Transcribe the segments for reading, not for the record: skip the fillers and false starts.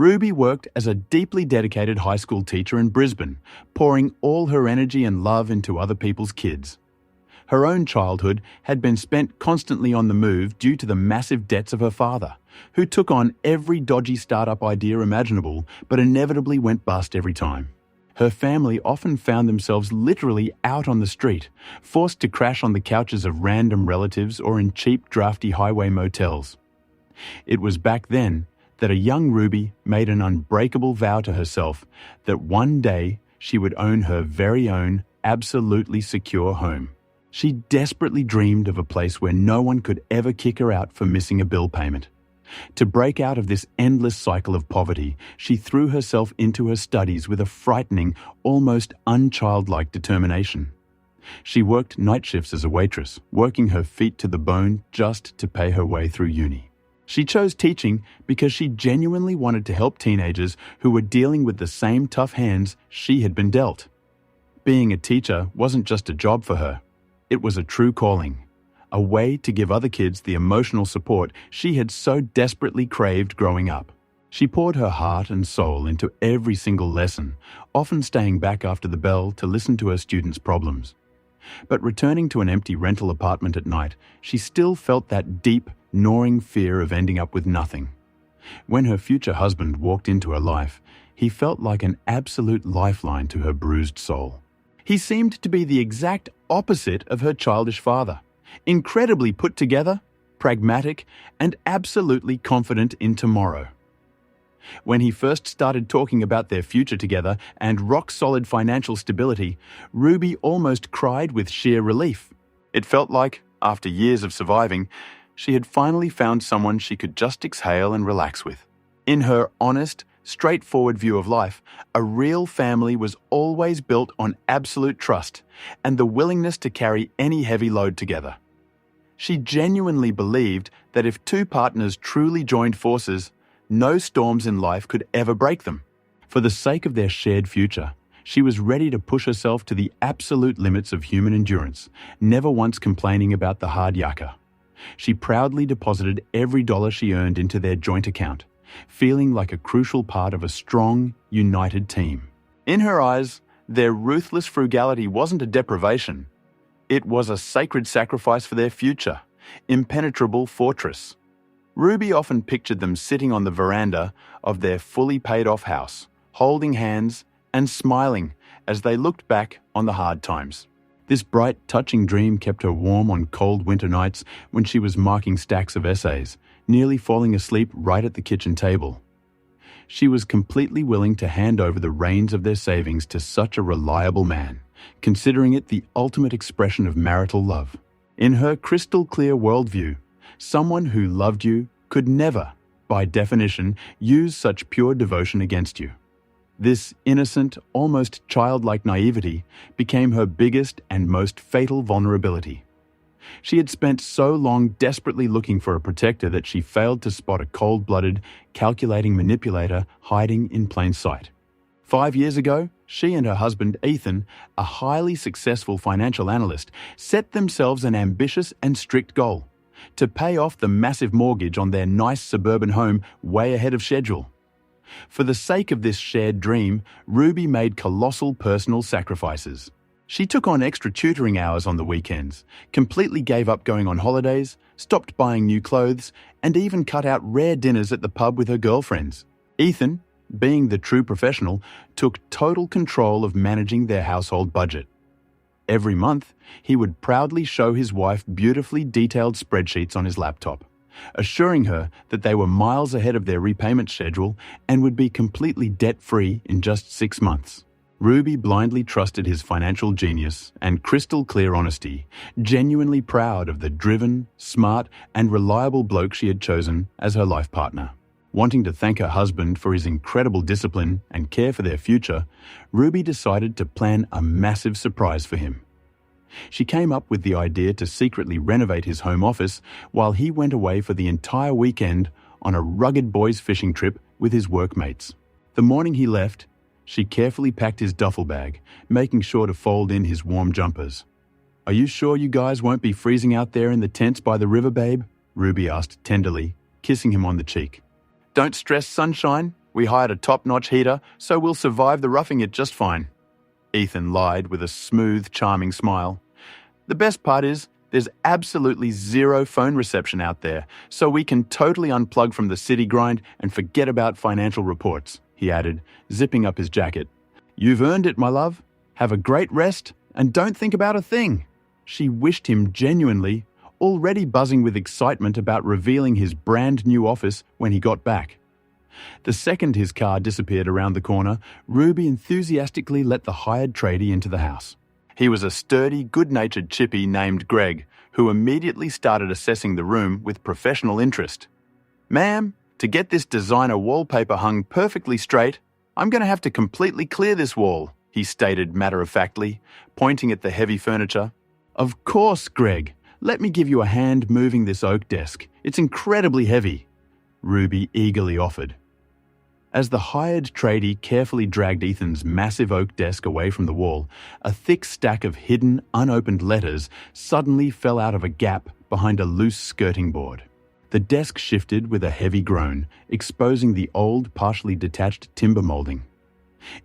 Ruby worked as a deeply dedicated high school teacher in Brisbane, pouring all her energy and love into other people's kids. Her own childhood had been spent constantly on the move due to the massive debts of her father, who took on every dodgy startup idea imaginable but inevitably went bust every time. Her family often found themselves literally out on the street, forced to crash on the couches of random relatives or in cheap, drafty highway motels. It was back then that a young Ruby made an unbreakable vow to herself that one day she would own her very own, absolutely secure home. She desperately dreamed of a place where no one could ever kick her out for missing a bill payment. To break out of this endless cycle of poverty, she threw herself into her studies with a frightening, almost unchildlike determination. She worked night shifts as a waitress, working her feet to the bone just to pay her way through uni. She chose teaching because she genuinely wanted to help teenagers who were dealing with the same tough hands she had been dealt. Being a teacher wasn't just a job for her. It was a true calling, a way to give other kids the emotional support she had so desperately craved growing up. She poured her heart and soul into every single lesson, often staying back after the bell to listen to her students' problems. But returning to an empty rental apartment at night, she still felt that deep, gnawing fear of ending up with nothing. When her future husband walked into her life, he felt like an absolute lifeline to her bruised soul. He seemed to be the exact opposite of her childish father, incredibly put together, pragmatic, and absolutely confident in tomorrow. When he first started talking about their future together and rock-solid financial stability, Ruby almost cried with sheer relief. It felt like, after years of surviving, she had finally found someone she could just exhale and relax with. In her honest, straightforward view of life, a real family was always built on absolute trust and the willingness to carry any heavy load together. She genuinely believed that if two partners truly joined forces, no storms in life could ever break them. For the sake of their shared future, she was ready to push herself to the absolute limits of human endurance, never once complaining about the hard yakka. She proudly deposited every dollar she earned into their joint account, feeling like a crucial part of a strong, united team. In her eyes, their ruthless frugality wasn't a deprivation. It was a sacred sacrifice for their future, impenetrable fortress. Ruby often pictured them sitting on the veranda of their fully paid-off house, holding hands and smiling as they looked back on the hard times. This bright, touching dream kept her warm on cold winter nights when she was marking stacks of essays, nearly falling asleep right at the kitchen table. She was completely willing to hand over the reins of their savings to such a reliable man, considering it the ultimate expression of marital love. In her crystal-clear worldview, someone who loved you could never, by definition, use such pure devotion against you. This innocent, almost childlike naivety became her biggest and most fatal vulnerability. She had spent so long desperately looking for a protector that she failed to spot a cold-blooded, calculating manipulator hiding in plain sight. 5 years ago, she and her husband, Ethan, a highly successful financial analyst, set themselves an ambitious and strict goal: to pay off the massive mortgage on their nice suburban home way ahead of schedule. For the sake of this shared dream, Ruby made colossal personal sacrifices. She took on extra tutoring hours on the weekends, completely gave up going on holidays, stopped buying new clothes, and even cut out rare dinners at the pub with her girlfriends. Ethan, being the true professional, took total control of managing their household budget. Every month, he would proudly show his wife beautifully detailed spreadsheets on his laptop, assuring her that they were miles ahead of their repayment schedule and would be completely debt-free in just 6 months. Ruby blindly trusted his financial genius and crystal-clear honesty, genuinely proud of the driven, smart, and reliable bloke she had chosen as her life partner. Wanting to thank her husband for his incredible discipline and care for their future, Ruby decided to plan a massive surprise for him. She came up with the idea to secretly renovate his home office while he went away for the entire weekend on a rugged boys' fishing trip with his workmates. The morning he left, she carefully packed his duffel bag, making sure to fold in his warm jumpers. "Are you sure you guys won't be freezing out there in the tents by the river, babe?" Ruby asked tenderly, kissing him on the cheek. "Don't stress, sunshine. We hired a top-notch heater, so we'll survive the roughing it just fine. Ethan lied with a smooth, charming smile. The best part is, there's absolutely zero phone reception out there, so we can totally unplug from the city grind and forget about financial reports, he added, zipping up his jacket. You've earned it, my love. Have a great rest and don't think about a thing. She wished him genuinely, already buzzing with excitement about revealing his brand new office when he got back. The second his car disappeared around the corner, Ruby enthusiastically let the hired tradie into the house. He was a sturdy, good-natured chippy named Greg, who immediately started assessing the room with professional interest. Ma'am, to get this designer wallpaper hung perfectly straight, I'm going to have to completely clear this wall, he stated matter-of-factly, pointing at the heavy furniture. Of course, Greg. Let me give you a hand moving this oak desk. It's incredibly heavy, Ruby eagerly offered. As the hired tradie carefully dragged Ethan's massive oak desk away from the wall, a thick stack of hidden, unopened letters suddenly fell out of a gap behind a loose skirting board. The desk shifted with a heavy groan, exposing the old, partially detached timber molding.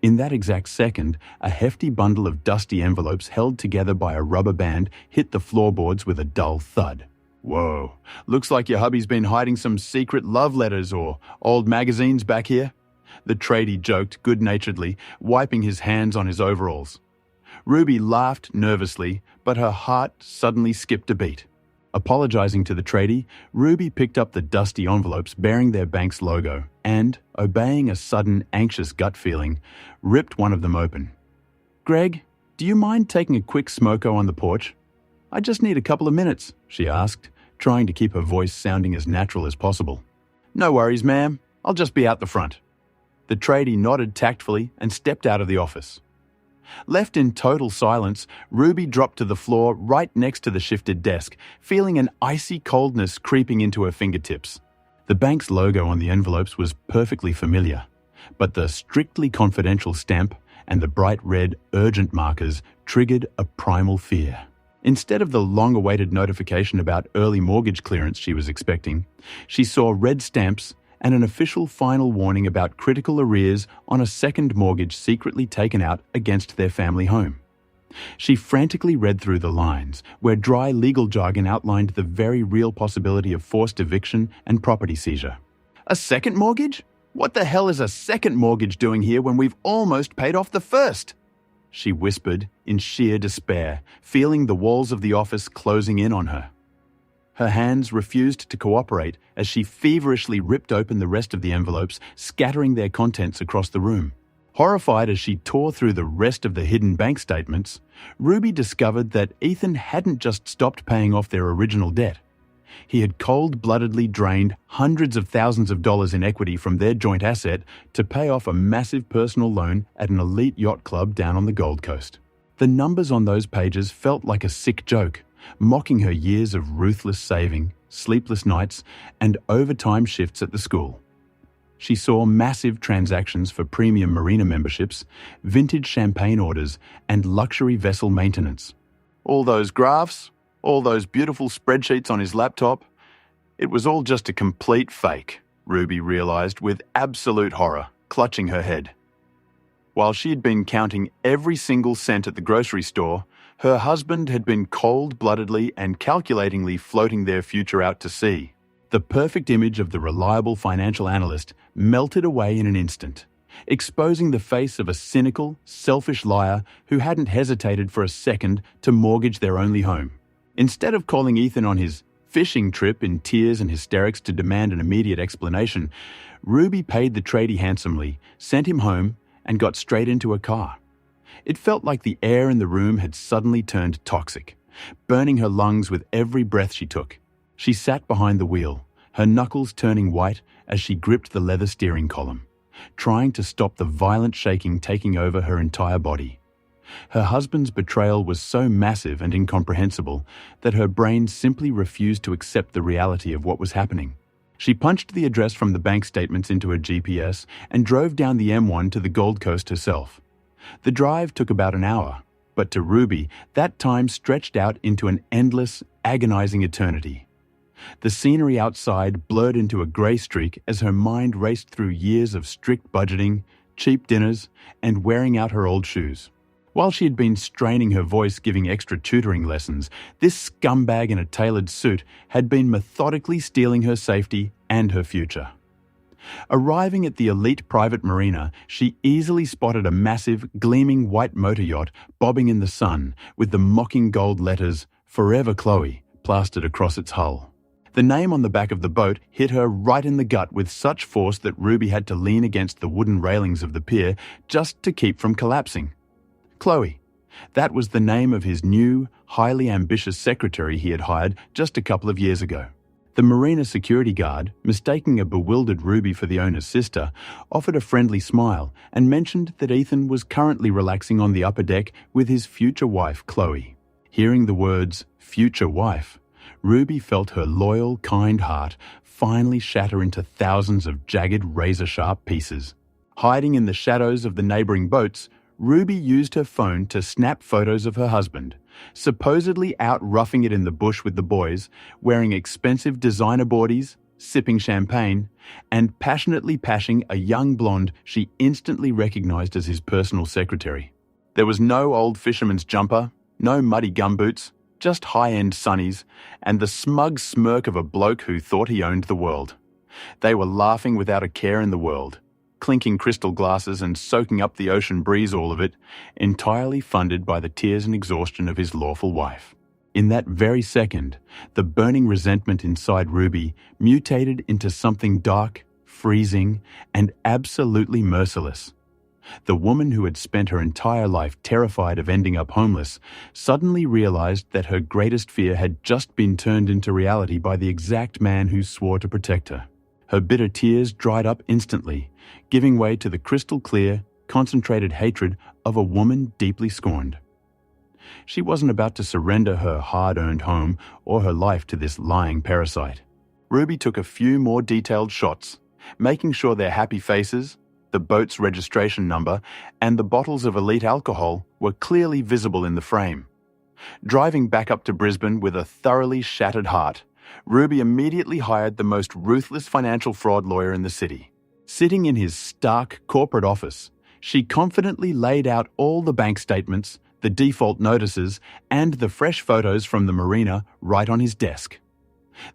In that exact second, a hefty bundle of dusty envelopes held together by a rubber band hit the floorboards with a dull thud. Whoa, looks like your hubby's been hiding some secret love letters or old magazines back here, the tradie joked good-naturedly, wiping his hands on his overalls. Ruby laughed nervously, but her heart suddenly skipped a beat. Apologizing to the tradie, Ruby picked up the dusty envelopes bearing their bank's logo and, obeying a sudden, anxious gut feeling, ripped one of them open. Greg, do you mind taking a quick smoko on the porch? I just need a couple of minutes, she asked, trying to keep her voice sounding as natural as possible. No worries, ma'am. I'll just be out the front. The tradie nodded tactfully and stepped out of the office. Left in total silence, Ruby dropped to the floor right next to the shifted desk, feeling an icy coldness creeping into her fingertips. The bank's logo on the envelopes was perfectly familiar, but the strictly confidential stamp and the bright red urgent markers triggered a primal fear. Instead of the long-awaited notification about early mortgage clearance she was expecting, she saw red stamps and an official final warning about critical arrears on a second mortgage secretly taken out against their family home. She frantically read through the lines, where dry legal jargon outlined the very real possibility of forced eviction and property seizure. A second mortgage? What the hell is a second mortgage doing here when we've almost paid off the first? She whispered in sheer despair, feeling the walls of the office closing in on her. Her hands refused to cooperate as she feverishly ripped open the rest of the envelopes, scattering their contents across the room. Horrified as she tore through the rest of the hidden bank statements, Ruby discovered that Ethan hadn't just stopped paying off their original debt. He had cold-bloodedly drained hundreds of thousands of dollars in equity from their joint asset to pay off a massive personal loan at an elite yacht club down on the Gold Coast. The numbers on those pages felt like a sick joke, mocking her years of ruthless saving, sleepless nights, and overtime shifts at the school. She saw massive transactions for premium marina memberships, vintage champagne orders, and luxury vessel maintenance. All those graphs, all those beautiful spreadsheets on his laptop, it was all just a complete fake, Ruby realized with absolute horror, clutching her head. While she had been counting every single cent at the grocery store, her husband had been cold-bloodedly and calculatingly floating their future out to sea. The perfect image of the reliable financial analyst melted away in an instant, exposing the face of a cynical, selfish liar who hadn't hesitated for a second to mortgage their only home. Instead of calling Ethan on his fishing trip in tears and hysterics to demand an immediate explanation, Ruby paid the tradie handsomely, sent him home, and got straight into a car. It felt like the air in the room had suddenly turned toxic, burning her lungs with every breath she took. She sat behind the wheel, her knuckles turning white as she gripped the leather steering column, trying to stop the violent shaking taking over her entire body. Her husband's betrayal was so massive and incomprehensible that her brain simply refused to accept the reality of what was happening. She punched the address from the bank statements into her GPS and drove down the M1 to the Gold Coast herself. The drive took about an hour, but to Ruby, that time stretched out into an endless, agonizing eternity. The scenery outside blurred into a grey streak as her mind raced through years of strict budgeting, cheap dinners, and wearing out her old shoes. While she had been straining her voice giving extra tutoring lessons, this scumbag in a tailored suit had been methodically stealing her safety and her future. Arriving at the elite private marina, she easily spotted a massive, gleaming white motor yacht bobbing in the sun with the mocking gold letters "Forever Chloe" plastered across its hull. The name on the back of the boat hit her right in the gut with such force that Ruby had to lean against the wooden railings of the pier just to keep from collapsing. Chloe. That was the name of his new, highly ambitious secretary he had hired just a couple of years ago. The marina security guard, mistaking a bewildered Ruby for the owner's sister, offered a friendly smile and mentioned that Ethan was currently relaxing on the upper deck with his future wife, Chloe. Hearing the words, "future wife," Ruby felt her loyal, kind heart finally shatter into thousands of jagged, razor-sharp pieces. Hiding in the shadows of the neighbouring boats, Ruby used her phone to snap photos of her husband, supposedly out roughing it in the bush with the boys, wearing expensive designer boardies, sipping champagne, and passionately pashing a young blonde she instantly recognized as his personal secretary. There was no old fisherman's jumper, no muddy gumboots, just high-end sunnies, and the smug smirk of a bloke who thought he owned the world. They were laughing without a care in the world, clinking crystal glasses and soaking up the ocean breeze, all of it, entirely funded by the tears and exhaustion of his lawful wife. In that very second, the burning resentment inside Ruby mutated into something dark, freezing, and absolutely merciless. The woman who had spent her entire life terrified of ending up homeless suddenly realized that her greatest fear had just been turned into reality by the exact man who swore to protect her. Her bitter tears dried up instantly, giving way to the crystal-clear, concentrated hatred of a woman deeply scorned. She wasn't about to surrender her hard-earned home or her life to this lying parasite. Ruby took a few more detailed shots, making sure their happy faces, the boat's registration number, and the bottles of elite alcohol were clearly visible in the frame. Driving back up to Brisbane with a thoroughly shattered heart, Ruby immediately hired the most ruthless financial fraud lawyer in the city. Sitting in his stark corporate office, she confidently laid out all the bank statements, the default notices, and the fresh photos from the marina right on his desk.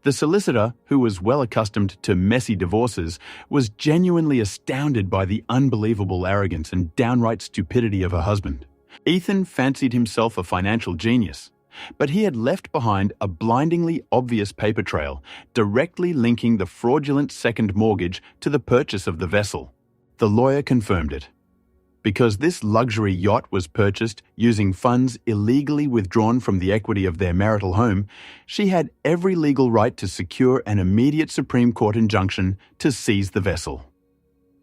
The solicitor, who was well accustomed to messy divorces, was genuinely astounded by the unbelievable arrogance and downright stupidity of her husband. Ethan fancied himself a financial genius, but he had left behind a blindingly obvious paper trail directly linking the fraudulent second mortgage to the purchase of the vessel. The lawyer confirmed it. Because this luxury yacht was purchased using funds illegally withdrawn from the equity of their marital home, she had every legal right to secure an immediate Supreme Court injunction to seize the vessel.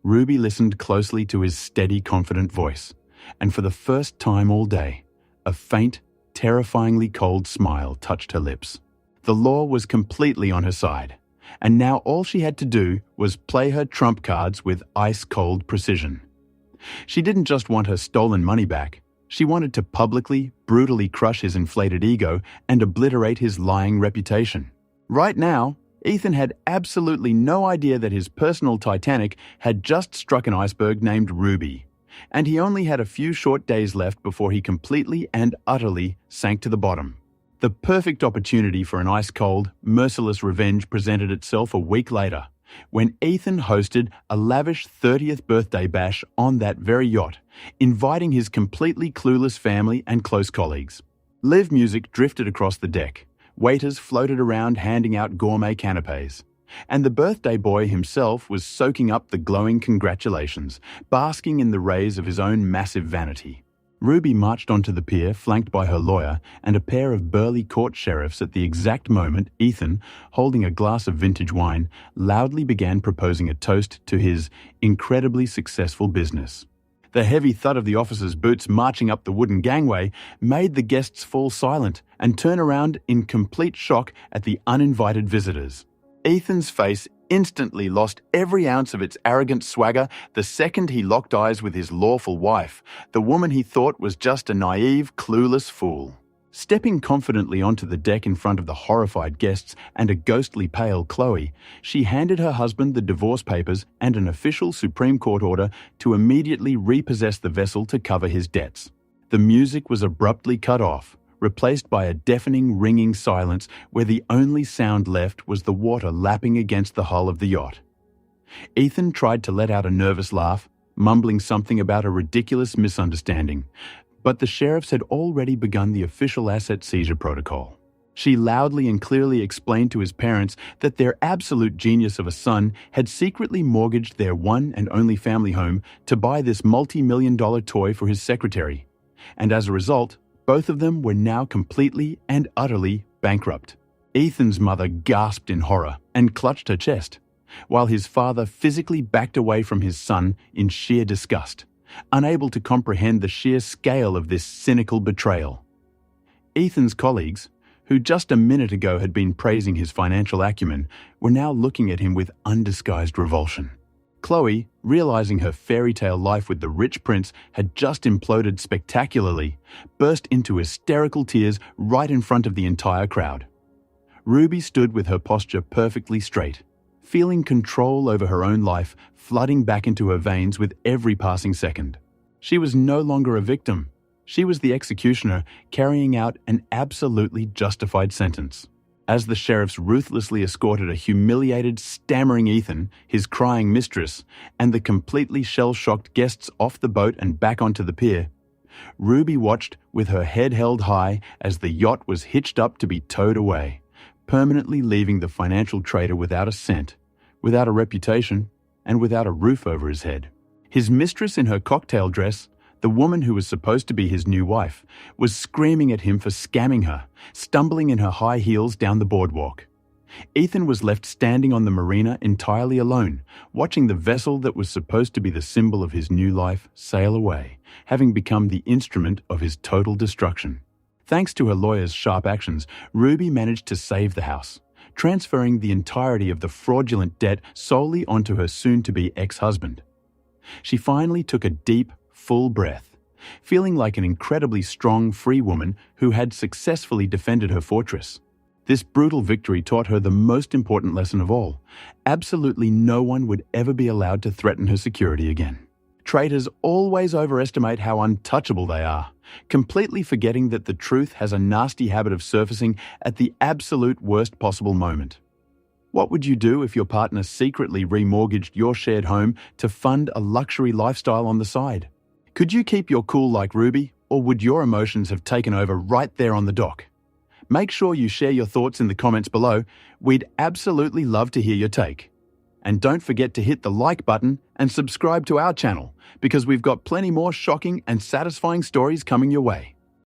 Ruby listened closely to his steady, confident voice, and for the first time all day, a faint, terrifyingly cold smile touched her lips. The law was completely on her side, and now all she had to do was play her trump cards with ice-cold precision. She didn't just want her stolen money back. She wanted to publicly, brutally crush his inflated ego and obliterate his lying reputation. Right now, Ethan had absolutely no idea that his personal Titanic had just struck an iceberg named Ruby, and he only had a few short days left before he completely and utterly sank to the bottom. The perfect opportunity for an ice-cold, merciless revenge presented itself a week later, when Ethan hosted a lavish 30th birthday bash on that very yacht, inviting his completely clueless family and close colleagues. Live music drifted across the deck, waiters floated around handing out gourmet canapes, and the birthday boy himself was soaking up the glowing congratulations, basking in the rays of his own massive vanity. Ruby marched onto the pier, flanked by her lawyer and a pair of burly court sheriffs at the exact moment Ethan, holding a glass of vintage wine, loudly began proposing a toast to his incredibly successful business. The heavy thud of the officers' boots marching up the wooden gangway made the guests fall silent and turn around in complete shock at the uninvited visitors. Ethan's face instantly lost every ounce of its arrogant swagger the second he locked eyes with his lawful wife, the woman he thought was just a naive, clueless fool. Stepping confidently onto the deck in front of the horrified guests and a ghostly pale Chloe, she handed her husband the divorce papers and an official Supreme Court order to immediately repossess the vessel to cover his debts. The music was abruptly cut off, replaced by a deafening ringing silence where the only sound left was the water lapping against the hull of the yacht. Ethan tried to let out a nervous laugh, mumbling something about a ridiculous misunderstanding, but the sheriffs had already begun the official asset seizure protocol. She loudly and clearly explained to his parents that their absolute genius of a son had secretly mortgaged their one and only family home to buy this multi-million-dollar toy for his secretary, and as a result, both of them were now completely and utterly bankrupt. Ethan's mother gasped in horror and clutched her chest, while his father physically backed away from his son in sheer disgust, unable to comprehend the sheer scale of this cynical betrayal. Ethan's colleagues, who just a minute ago had been praising his financial acumen, were now looking at him with undisguised revulsion. Chloe, realizing her fairy tale life with the rich prince had just imploded spectacularly, burst into hysterical tears right in front of the entire crowd. Ruby stood with her posture perfectly straight, feeling control over her own life flooding back into her veins with every passing second. She was no longer a victim. She was the executioner carrying out an absolutely justified sentence. As the sheriffs ruthlessly escorted a humiliated, stammering Ethan, his crying mistress, and the completely shell-shocked guests off the boat and back onto the pier, Ruby watched with her head held high as the yacht was hitched up to be towed away, permanently leaving the financial trader without a cent, without a reputation, and without a roof over his head. His mistress in her cocktail dress, the woman who was supposed to be his new wife, was screaming at him for scamming her, stumbling in her high heels down the boardwalk. Ethan was left standing on the marina entirely alone, watching the vessel that was supposed to be the symbol of his new life sail away, having become the instrument of his total destruction. Thanks to her lawyer's sharp actions, Ruby managed to save the house, transferring the entirety of the fraudulent debt solely onto her soon-to-be ex-husband. She finally took a deep, full breath, feeling like an incredibly strong, free woman who had successfully defended her fortress. This brutal victory taught her the most important lesson of all. Absolutely no one would ever be allowed to threaten her security again. Traitors always overestimate how untouchable they are, completely forgetting that the truth has a nasty habit of surfacing at the absolute worst possible moment. What would you do if your partner secretly remortgaged your shared home to fund a luxury lifestyle on the side? Could you keep your cool like Ruby, or would your emotions have taken over right there on the dock? Make sure you share your thoughts in the comments below. We'd absolutely love to hear your take. And don't forget to hit the like button and subscribe to our channel, because we've got plenty more shocking and satisfying stories coming your way.